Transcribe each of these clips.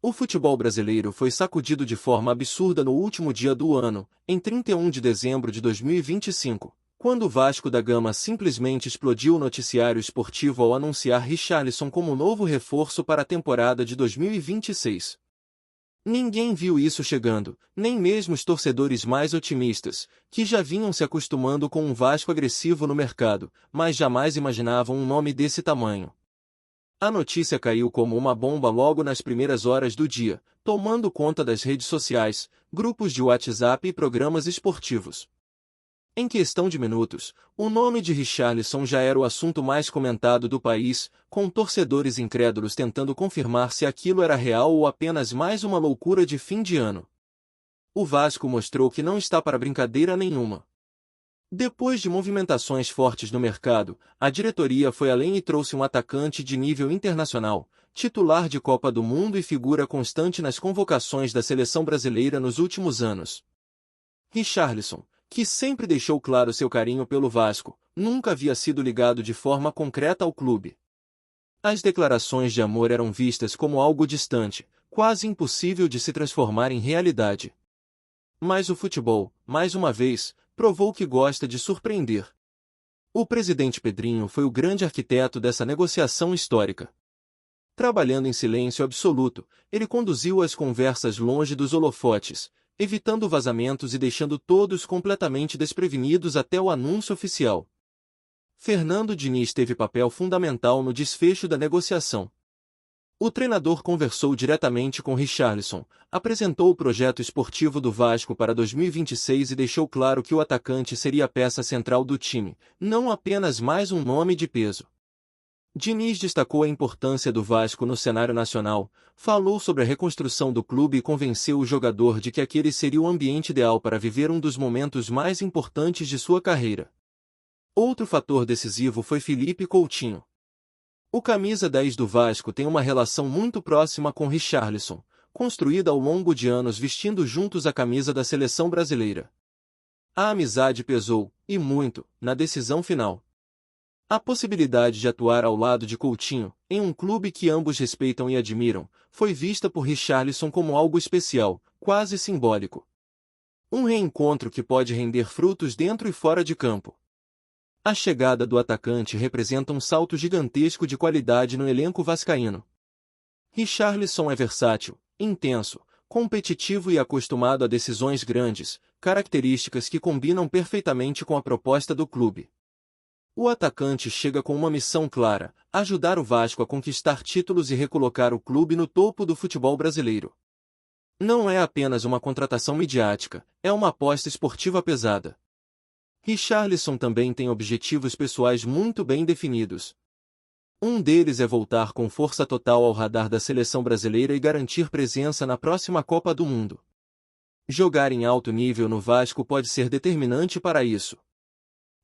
O futebol brasileiro foi sacudido de forma absurda no último dia do ano, em 31 de dezembro de 2025, quando o Vasco da Gama simplesmente explodiu o noticiário esportivo ao anunciar Richarlison como novo reforço para a temporada de 2026. Ninguém viu isso chegando, nem mesmo os torcedores mais otimistas, que já vinham se acostumando com um Vasco agressivo no mercado, mas jamais imaginavam um nome desse tamanho. A notícia caiu como uma bomba logo nas primeiras horas do dia, tomando conta das redes sociais, grupos de WhatsApp e programas esportivos. Em questão de minutos, o nome de Richarlison já era o assunto mais comentado do país, com torcedores incrédulos tentando confirmar se aquilo era real ou apenas mais uma loucura de fim de ano. O Vasco mostrou que não está para brincadeira nenhuma. Depois de movimentações fortes no mercado, a diretoria foi além e trouxe um atacante de nível internacional, titular de Copa do Mundo e figura constante nas convocações da seleção brasileira nos últimos anos. Richarlison, que sempre deixou claro seu carinho pelo Vasco, nunca havia sido ligado de forma concreta ao clube. As declarações de amor eram vistas como algo distante, quase impossível de se transformar em realidade. Mas o futebol, mais uma vez, provou que gosta de surpreender. O presidente Pedrinho foi o grande arquiteto dessa negociação histórica. Trabalhando em silêncio absoluto, ele conduziu as conversas longe dos holofotes, evitando vazamentos e deixando todos completamente desprevenidos até o anúncio oficial. Fernando Diniz teve papel fundamental no desfecho da negociação. O treinador conversou diretamente com Richarlison, apresentou o projeto esportivo do Vasco para 2026 e deixou claro que o atacante seria a peça central do time, não apenas mais um nome de peso. Diniz destacou a importância do Vasco no cenário nacional, falou sobre a reconstrução do clube e convenceu o jogador de que aquele seria o ambiente ideal para viver um dos momentos mais importantes de sua carreira. Outro fator decisivo foi Felipe Coutinho. O camisa 10 do Vasco tem uma relação muito próxima com Richarlison, construída ao longo de anos vestindo juntos a camisa da seleção brasileira. A amizade pesou, e muito, na decisão final. A possibilidade de atuar ao lado de Coutinho, em um clube que ambos respeitam e admiram, foi vista por Richarlison como algo especial, quase simbólico. Um reencontro que pode render frutos dentro e fora de campo. A chegada do atacante representa um salto gigantesco de qualidade no elenco vascaíno. Richarlison é versátil, intenso, competitivo e acostumado a decisões grandes, características que combinam perfeitamente com a proposta do clube. O atacante chega com uma missão clara: ajudar o Vasco a conquistar títulos e recolocar o clube no topo do futebol brasileiro. Não é apenas uma contratação midiática, é uma aposta esportiva pesada. Richarlison também tem objetivos pessoais muito bem definidos. Um deles é voltar com força total ao radar da seleção brasileira e garantir presença na próxima Copa do Mundo. Jogar em alto nível no Vasco pode ser determinante para isso.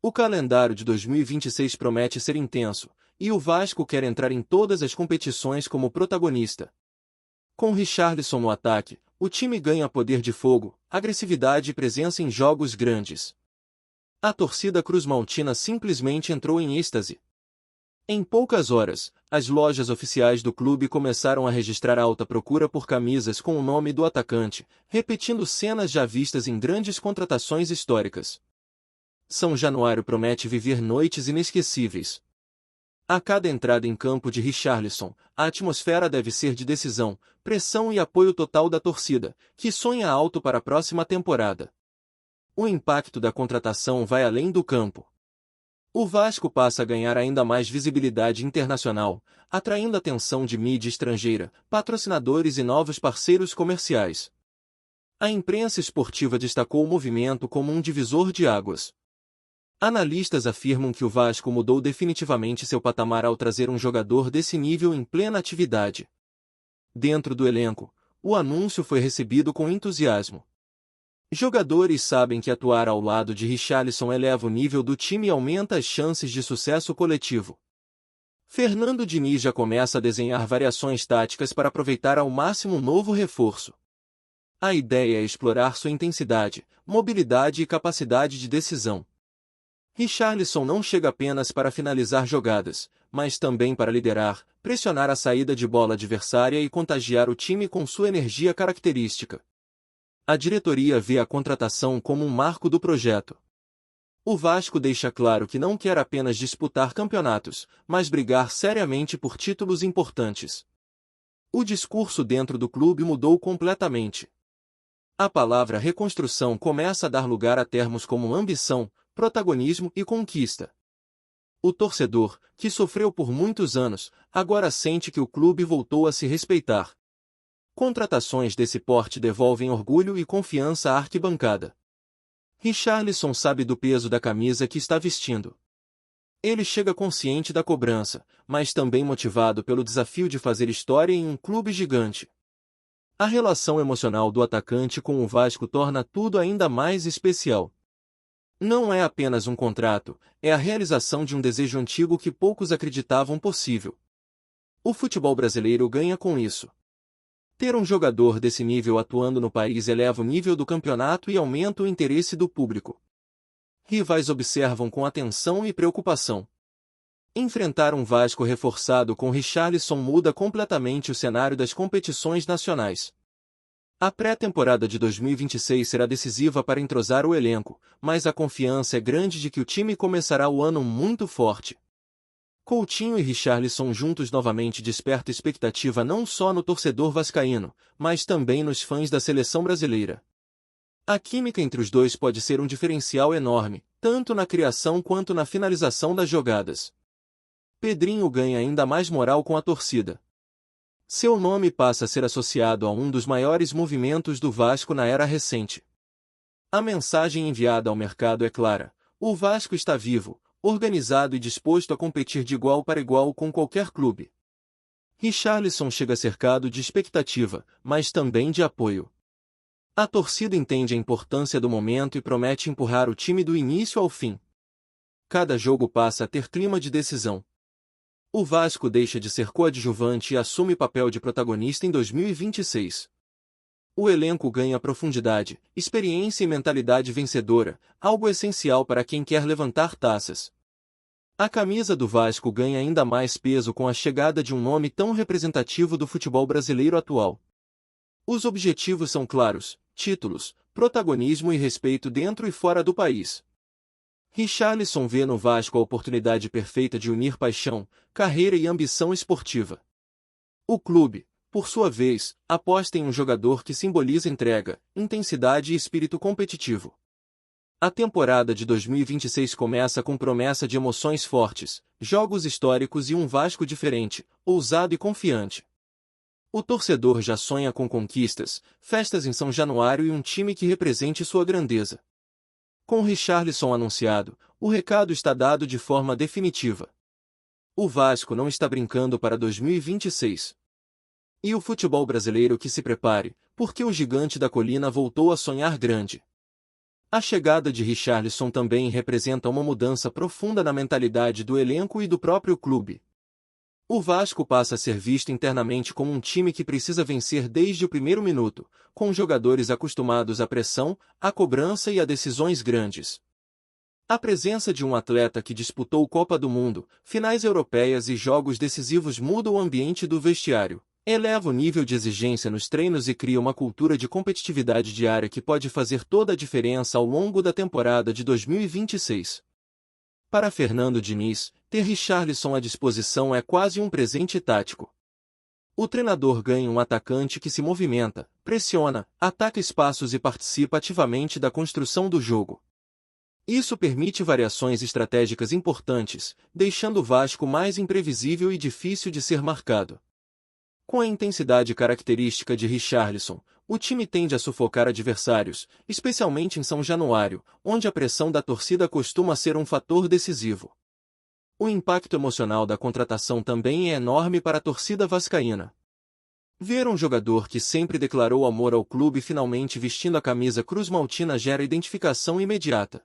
O calendário de 2026 promete ser intenso, e o Vasco quer entrar em todas as competições como protagonista. Com Richarlison no ataque, o time ganha poder de fogo, agressividade e presença em jogos grandes. A torcida cruzmaltina simplesmente entrou em êxtase. Em poucas horas, as lojas oficiais do clube começaram a registrar alta procura por camisas com o nome do atacante, repetindo cenas já vistas em grandes contratações históricas. São Januário promete viver noites inesquecíveis. A cada entrada em campo de Richarlison, a atmosfera deve ser de decisão, pressão e apoio total da torcida, que sonha alto para a próxima temporada. O impacto da contratação vai além do campo. O Vasco passa a ganhar ainda mais visibilidade internacional, atraindo atenção de mídia estrangeira, patrocinadores e novos parceiros comerciais. A imprensa esportiva destacou o movimento como um divisor de águas. Analistas afirmam que o Vasco mudou definitivamente seu patamar ao trazer um jogador desse nível em plena atividade. Dentro do elenco, o anúncio foi recebido com entusiasmo. Jogadores sabem que atuar ao lado de Richarlison eleva o nível do time e aumenta as chances de sucesso coletivo. Fernando Diniz já começa a desenhar variações táticas para aproveitar ao máximo um novo reforço. A ideia é explorar sua intensidade, mobilidade e capacidade de decisão. Richarlison não chega apenas para finalizar jogadas, mas também para liderar, pressionar a saída de bola adversária e contagiar o time com sua energia característica. A diretoria vê a contratação como um marco do projeto. O Vasco deixa claro que não quer apenas disputar campeonatos, mas brigar seriamente por títulos importantes. O discurso dentro do clube mudou completamente. A palavra reconstrução começa a dar lugar a termos como ambição, protagonismo e conquista. O torcedor, que sofreu por muitos anos, agora sente que o clube voltou a se respeitar. Contratações desse porte devolvem orgulho e confiança à arquibancada. Richarlison sabe do peso da camisa que está vestindo. Ele chega consciente da cobrança, mas também motivado pelo desafio de fazer história em um clube gigante. A relação emocional do atacante com o Vasco torna tudo ainda mais especial. Não é apenas um contrato, é a realização de um desejo antigo que poucos acreditavam possível. O futebol brasileiro ganha com isso. Ter um jogador desse nível atuando no país eleva o nível do campeonato e aumenta o interesse do público. Rivais observam com atenção e preocupação. Enfrentar um Vasco reforçado com Richarlison muda completamente o cenário das competições nacionais. A pré-temporada de 2026 será decisiva para entrosar o elenco, mas a confiança é grande de que o time começará o ano muito forte. Coutinho e Richarlison juntos novamente desperta expectativa não só no torcedor vascaíno, mas também nos fãs da seleção brasileira. A química entre os dois pode ser um diferencial enorme, tanto na criação quanto na finalização das jogadas. Pedrinho ganha ainda mais moral com a torcida. Seu nome passa a ser associado a um dos maiores movimentos do Vasco na era recente. A mensagem enviada ao mercado é clara: o Vasco está vivo, organizado e disposto a competir de igual para igual com qualquer clube. Richarlison chega cercado de expectativa, mas também de apoio. A torcida entende a importância do momento e promete empurrar o time do início ao fim. Cada jogo passa a ter clima de decisão. O Vasco deixa de ser coadjuvante e assume papel de protagonista em 2026. O elenco ganha profundidade, experiência e mentalidade vencedora, algo essencial para quem quer levantar taças. A camisa do Vasco ganha ainda mais peso com a chegada de um nome tão representativo do futebol brasileiro atual. Os objetivos são claros: títulos, protagonismo e respeito dentro e fora do país. Richarlison vê no Vasco a oportunidade perfeita de unir paixão, carreira e ambição esportiva. O clube, por sua vez, aposta em um jogador que simboliza entrega, intensidade e espírito competitivo. A temporada de 2026 começa com promessa de emoções fortes, jogos históricos e um Vasco diferente, ousado e confiante. O torcedor já sonha com conquistas, festas em São Januário e um time que represente sua grandeza. Com Richarlison anunciado, o recado está dado de forma definitiva. O Vasco não está brincando para 2026. E o futebol brasileiro que se prepare, porque o gigante da colina voltou a sonhar grande. A chegada de Richarlison também representa uma mudança profunda na mentalidade do elenco e do próprio clube. O Vasco passa a ser visto internamente como um time que precisa vencer desde o primeiro minuto, com jogadores acostumados à pressão, à cobrança e a decisões grandes. A presença de um atleta que disputou Copa do Mundo, finais europeias e jogos decisivos muda o ambiente do vestiário, eleva o nível de exigência nos treinos e cria uma cultura de competitividade diária que pode fazer toda a diferença ao longo da temporada de 2026. Para Fernando Diniz, ter Richarlison à disposição é quase um presente tático. O treinador ganha um atacante que se movimenta, pressiona, ataca espaços e participa ativamente da construção do jogo. Isso permite variações estratégicas importantes, deixando o Vasco mais imprevisível e difícil de ser marcado. Com a intensidade característica de Richarlison, o time tende a sufocar adversários, especialmente em São Januário, onde a pressão da torcida costuma ser um fator decisivo. O impacto emocional da contratação também é enorme para a torcida vascaína. Ver um jogador que sempre declarou amor ao clube finalmente vestindo a camisa cruz-maltina gera identificação imediata.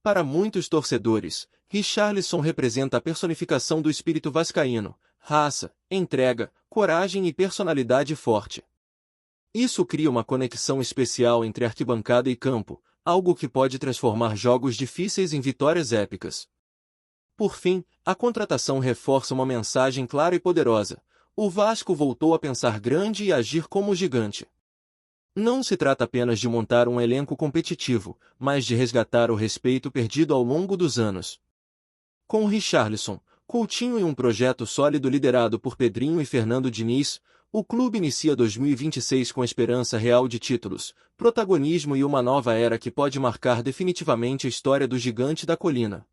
Para muitos torcedores, Richarlison representa a personificação do espírito vascaíno, raça, entrega, coragem e personalidade forte. Isso cria uma conexão especial entre arquibancada e campo, algo que pode transformar jogos difíceis em vitórias épicas. Por fim, a contratação reforça uma mensagem clara e poderosa. O Vasco voltou a pensar grande e agir como gigante. Não se trata apenas de montar um elenco competitivo, mas de resgatar o respeito perdido ao longo dos anos. Com Richarlison, Coutinho e um projeto sólido liderado por Pedrinho e Fernando Diniz, o clube inicia 2026 com esperança real de títulos, protagonismo e uma nova era que pode marcar definitivamente a história do Gigante da Colina.